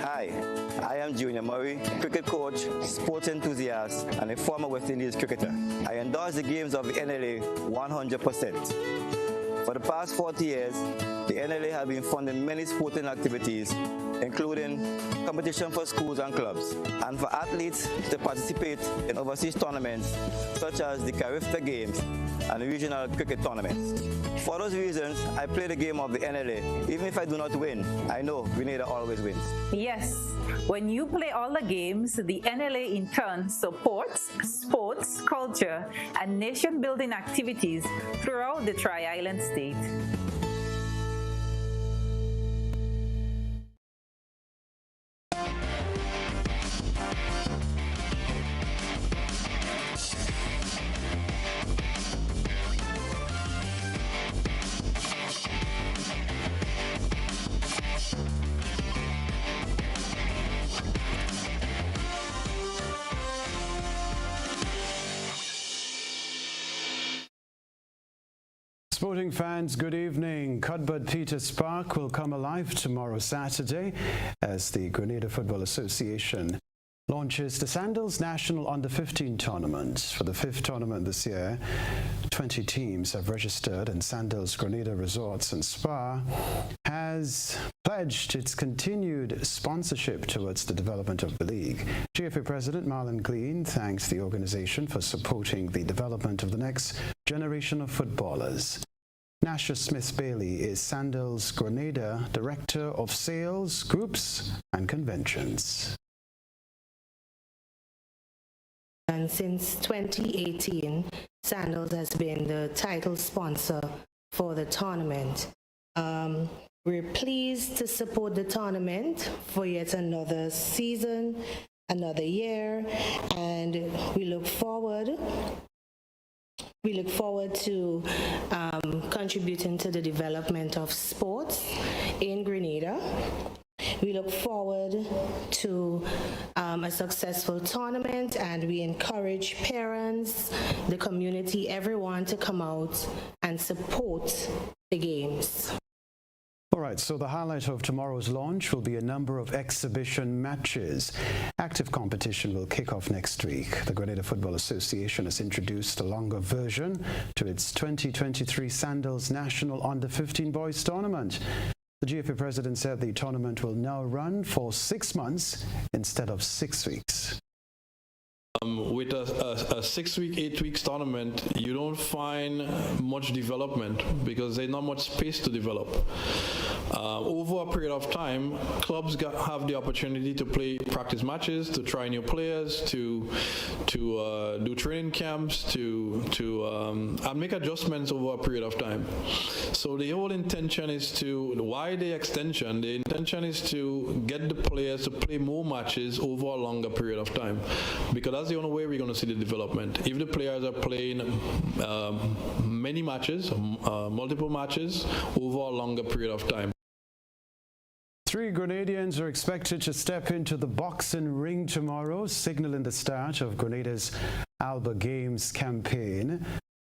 Hi, I am Junior Murray, cricket coach, sports enthusiast, and a former West Indies cricketer. I endorse the games of the NLA 100%. For the past 40 years, the NLA has been funding many sporting activities, including competition for schools and clubs, and for athletes to participate in overseas tournaments such as the Carifta Games and regional cricket tournaments. For those reasons, I play the game of the NLA. Even if I do not win, I know Grenada always wins. Yes, When you play all the games, the NLA in turn supports sports, culture, and nation-building activities throughout the Tri-Island state. Sporting fans, good evening. Cuthbert Peters Park will come alive tomorrow, Saturday, as the Grenada Football Association launches the Sandals National Under-15 Tournament. For the 5th tournament this year, 20 teams have registered, and Sandals Grenada Resorts and Spa has pledged its continued sponsorship towards the development of the league. GFA President Marlon Glean thanks the organization for supporting the development of the next generation of footballers. Nasha Smith-Bailey is Sandals Grenada Director of Sales, Groups and Conventions. And since 2018, Sandals has been the title sponsor for the tournament. We're pleased to support the tournament for yet another season, another year, and we look forward to contributing to the development of sports in Grenada. We look forward to a successful tournament, and we encourage parents, the community, everyone to come out and support the games. All right, so the highlight of tomorrow's launch will be a number of exhibition matches. Active competition will kick off next week. The Grenada Football Association has introduced a longer version to its 2023 Sandals National Under-15 Boys Tournament. The GFA president said the tournament will now run for 6 months instead of 6 weeks. with a 6-week, 8-week tournament, you don't find much development because there's not much space to develop. Over a period of time, clubs have the opportunity to play practice matches, to try new players, to do training camps, and make adjustments over a period of time. So the whole intention is why the extension? The intention is to get the players to play more matches over a longer period of time, because that's the only way we're going to see the development. If the players are playing many matches, multiple matches over a longer period of time. 3 Grenadians are expected to step into the boxing ring tomorrow, signaling the start of Grenada's Alba Games campaign.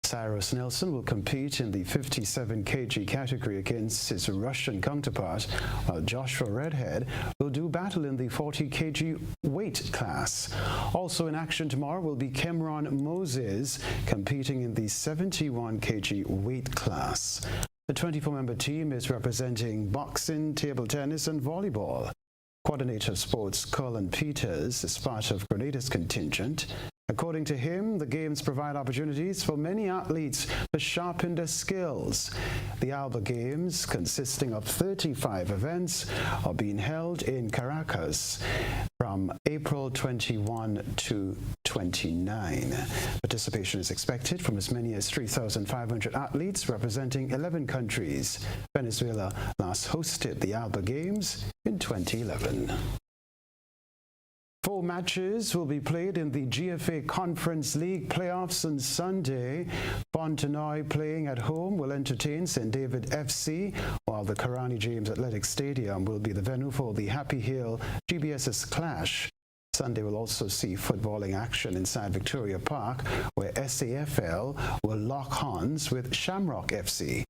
Cyrus Nelson will compete in the 57 kg category against his Russian counterpart, while Joshua Redhead will do battle in the 40 kg weight class. Also in action tomorrow will be Cameron Moses competing in the 71 kg weight class. The 24-member team is representing boxing, table tennis and volleyball. Coordinator of Sports Colin Peters is part of Grenada's contingent. According to him, the games provide opportunities for many athletes to sharpen their skills. The Alba Games, consisting of 35 events, are being held in Caracas from April 21 to 29. Participation is expected from as many as 3,500 athletes representing 11 countries. Venezuela last hosted the Alba Games in 2011. 4 matches will be played in the GFA Conference League playoffs on Sunday. Fontenoy, playing at home, will entertain St. David FC, while the Karani James Athletic Stadium will be the venue for the Happy Hill GBS's clash. Sunday will also see footballing action inside Victoria Park, where SAFL will lock horns with Shamrock FC.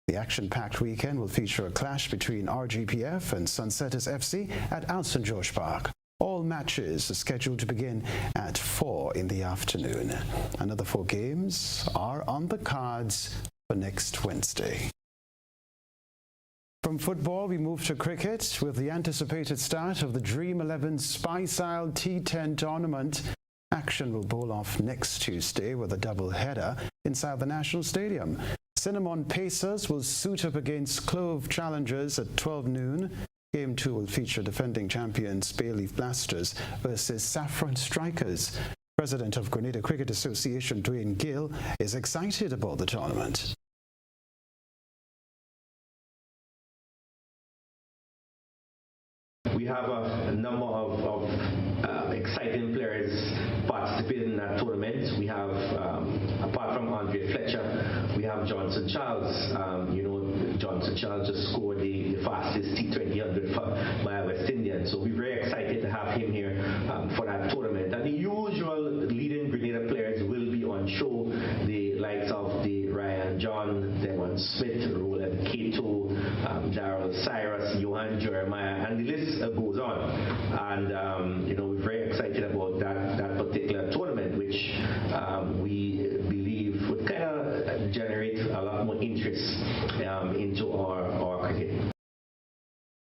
The action-packed weekend will feature a clash between RGPF and Sunsetters FC at Alston George Park. All matches are scheduled to begin at 4 in the afternoon. Another 4 games are on the cards for next Wednesday. From football, we move to cricket with the anticipated start of the Dream 11 Spice Isle T10 tournament. Action will bowl off next Tuesday with a double-header inside the National Stadium. Cinnamon Pacers will suit up against Clove Challengers at 12 noon. Game 2 will feature defending champions Bayleaf Blasters versus Saffron Strikers. President of Grenada Cricket Association Dwayne Gill is excited about the tournament. We have a number of exciting players participating in that tournament. We have, apart from Andre Fletcher, we have Johnson Charles. Johnson Charles just scored the fastest T20 by West Indian. So we're very excited to have him here for that tournament. And the usual leading Grenada players will be on show. The likes of the Ryan John, Devon Smith, Roland Cato, Darrell Cyrus, Johan Jeremiah, and the list goes on. And we're very excited about that particular tournament, which we believe would kind of generate a lot more interest into our cricket.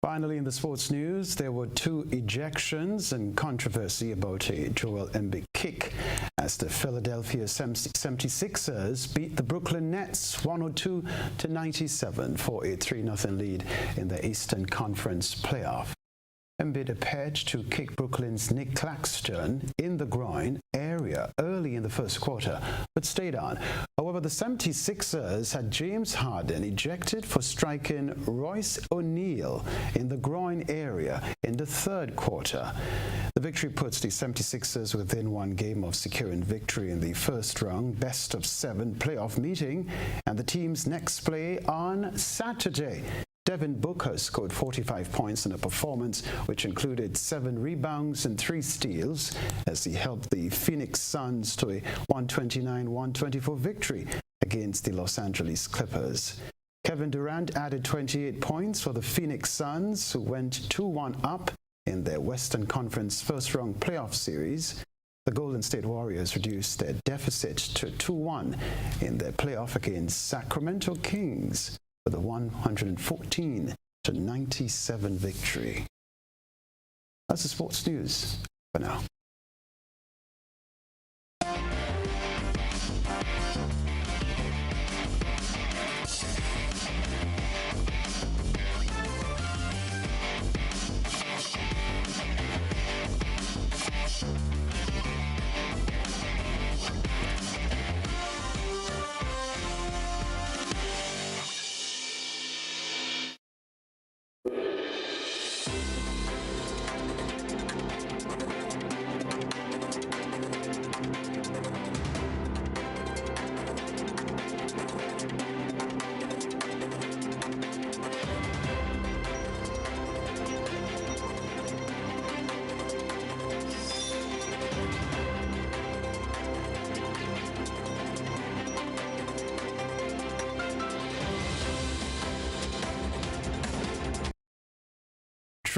Finally, in the sports news, there were 2 ejections and controversy about a Joel Embiid kick as the Philadelphia 76ers beat the Brooklyn Nets 102-97 for a 3-0 lead in the Eastern Conference playoff. Embiid appeared to kick Brooklyn's Nick Claxton in the groin area early in the first quarter, but stayed on. However, the 76ers had James Harden ejected for striking Royce O'Neal in the groin area in the third quarter. The victory puts the 76ers within 1 game of securing victory in the first round best-of-7 playoff meeting, and the team's next play on Saturday. Devin Booker scored 45 points in a performance which included 7 rebounds and 3 steals as he helped the Phoenix Suns to a 129-124 victory against the Los Angeles Clippers. Kevin Durant added 28 points for the Phoenix Suns, who went 2-1 up in their Western Conference first-round playoff series. The Golden State Warriors reduced their deficit to 2-1 in their playoff against Sacramento Kings with a 114-97 victory. That's the sports news for now.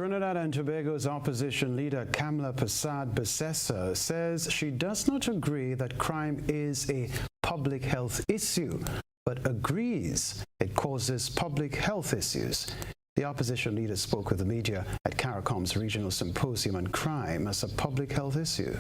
Trinidad and Tobago's opposition leader Kamla Persad-Bissessar says she does not agree that crime is a public health issue, but agrees it causes public health issues. The opposition leader spoke with the media at CARICOM's regional symposium on crime as a public health issue.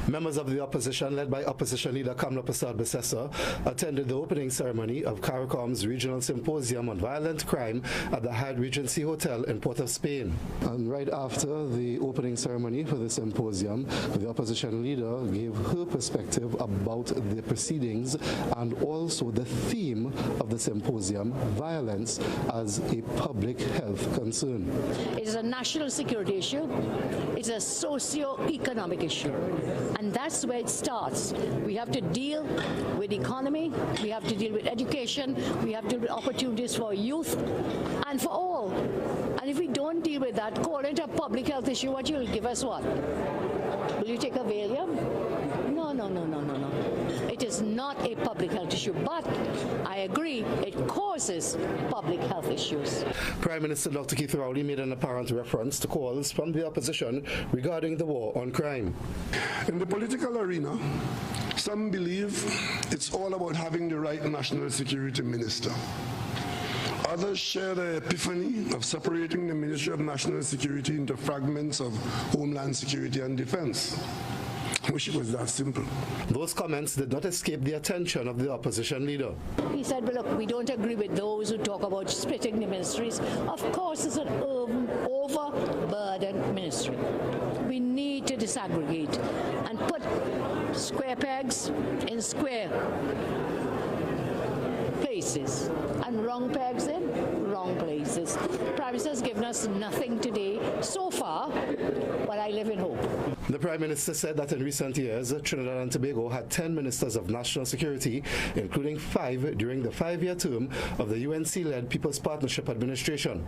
Members of the opposition, led by opposition leader Kamla Persad-Bissessar, attended the opening ceremony of CARICOM's regional symposium on violent crime at the Hyatt Regency Hotel in Port of Spain. And right after the opening ceremony for the symposium, the opposition leader gave her perspective about the proceedings and also the theme of the symposium, violence as a public health concern. It is a national security issue. It's a socio-economic issue. And that's where it starts. We have to deal with the economy, we have to deal with education, we have to deal with opportunities for youth and for all. And if we don't deal with that, call it a public health issue, what you'll give us what? Will you take a Valium? No. It is not a public health issue, but I agree it causes public health issues. Prime Minister Dr. Keith Rowley made an apparent reference to calls from the opposition regarding the war on crime. In the political arena, some believe it's all about having the right national security minister. Others share the epiphany of separating the Ministry of National Security into fragments of Homeland Security and Defense. I wish it was that simple. Those comments did not escape the attention of the opposition leader. He said, well, look, we don't agree with those who talk about splitting the ministries. Of course, it's an overburdened ministry. We need to disaggregate and put square pegs in square places and wrong pegs in wrong places. Prime Minister has given us nothing today so far, but I live in hope. The Prime Minister said that in recent years, Trinidad and Tobago had 10 ministers of national security, including 5 during the 5-year term of the UNC-led People's Partnership Administration.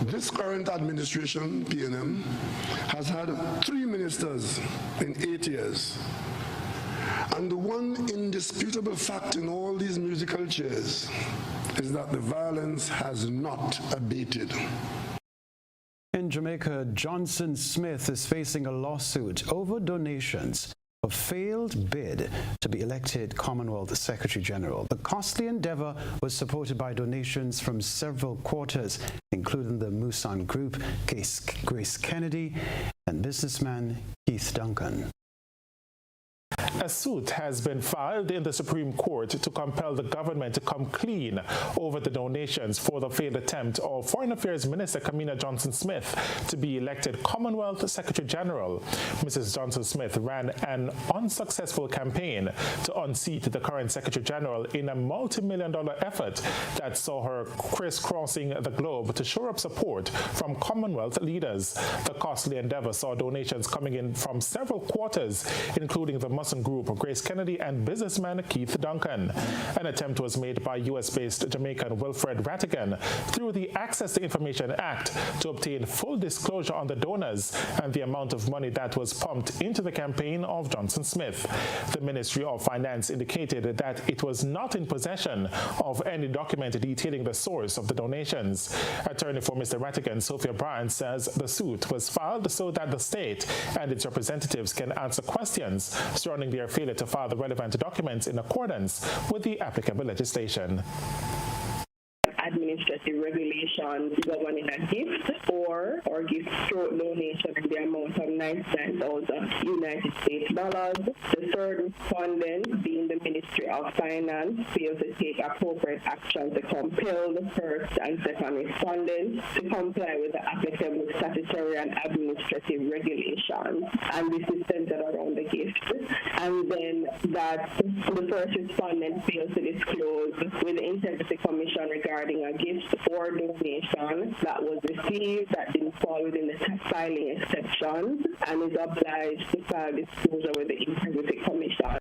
This current administration, PNM, has had 3 ministers in 8 years. And the one indisputable fact in all these musical chairs is that the violence has not abated. In Jamaica, Johnson Smith is facing a lawsuit over donations of failed bid to be elected Commonwealth Secretary General. The costly endeavor was supported by donations from several quarters, including the Musan Group, Grace Kennedy, and businessman Keith Duncan. A suit has been filed in the Supreme Court to compel the government to come clean over the donations for the failed attempt of Foreign Affairs Minister Kamina Johnson-Smith to be elected Commonwealth Secretary General. Mrs. Johnson-Smith ran an unsuccessful campaign to unseat the current Secretary General in a multi-million-dollar effort that saw her crisscrossing the globe to shore up support from Commonwealth leaders. The costly endeavor saw donations coming in from several quarters, including the Muslim Group, Grace Kennedy, and businessman Keith Duncan. An attempt was made by U.S.-based Jamaican Wilfred Rattigan through the Access to Information Act to obtain full disclosure on the donors and the amount of money that was pumped into the campaign of Johnson Smith. The Ministry of Finance indicated that it was not in possession of any document detailing the source of the donations. Attorney for Mr. Rattigan, Sophia Bryant, says the suit was filed so that the state and its representatives can answer questions surrounding their failure to file the relevant documents in accordance with the applicable legislation. Administrative regulations governing a gift or gift through donation in the amount of $99,000 United States dollars. The third respondent, being the Ministry of Finance, failed to take appropriate action to compel the first and second respondents to comply with the applicable statutory and administrative regulations. And this is centered around the gift. And then that the first respondent failed to disclose with the Integrity Commission regarding a gift or donation that was received that didn't fall within the tax filing exception and is obliged to file disclosure with the Integrity Commission.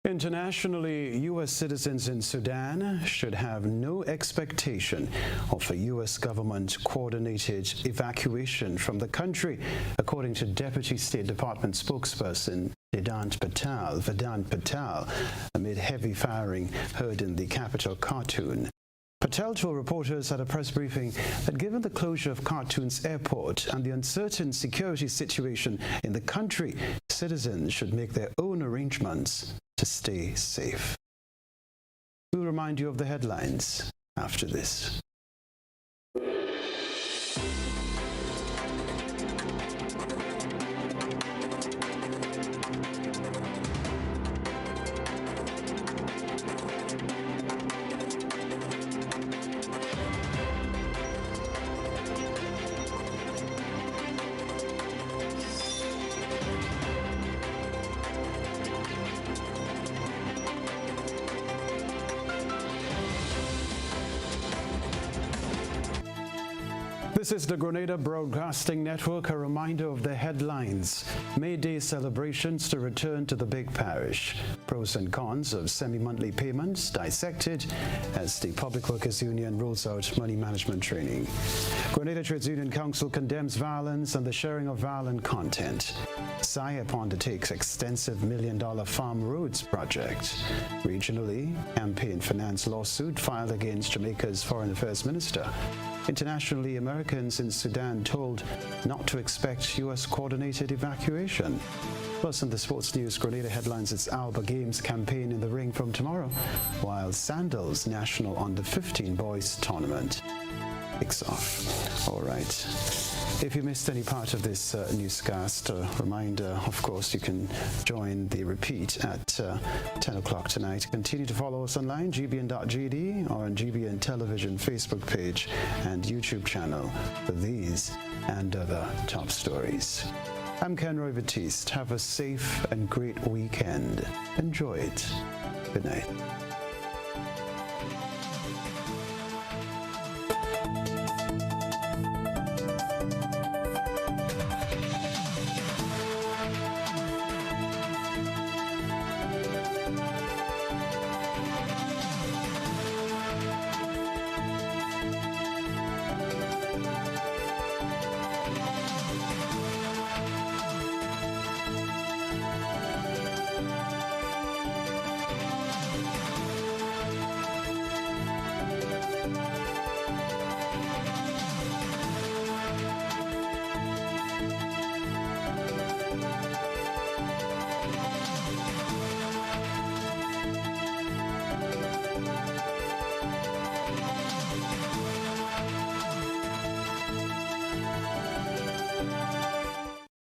Internationally, U.S. citizens in Sudan should have no expectation of a U.S. government-coordinated evacuation from the country, according to Deputy State Department spokesperson Vedant Patel, amid heavy firing heard in the capital Khartoum. Patel told reporters at a press briefing that given the closure of Khartoum's airport and the uncertain security situation in the country, citizens should make their own arrangements to stay safe. We'll remind you of the headlines after this. This is the Grenada Broadcasting Network. A reminder of the headlines. May Day celebrations to return to the big parish. Pros and cons of semi-monthly payments dissected as the Public Workers Union rolls out money management training. Grenada Trades Union Council condemns violence and the sharing of violent content. SIAP undertakes extensive $1 million farm roads project. Regionally, campaign finance lawsuit filed against Jamaica's Foreign Affairs Minister. Internationally, Americans in Sudan told not to expect U.S. coordinated evacuation. Plus, in the sports news, Grenada headlines its Alba Games campaign in the ring from tomorrow, while Sandals National Under-15 Boys Tournament kicks off. All right. If you missed any part of this newscast, a reminder, of course, you can join the repeat at 10 o'clock tonight. Continue to follow us online, gbn.gd, or on GBN Television Facebook page and YouTube channel for these and other top stories. I'm Kenroy Baptiste. Have a safe and great weekend. Enjoy it. Good night.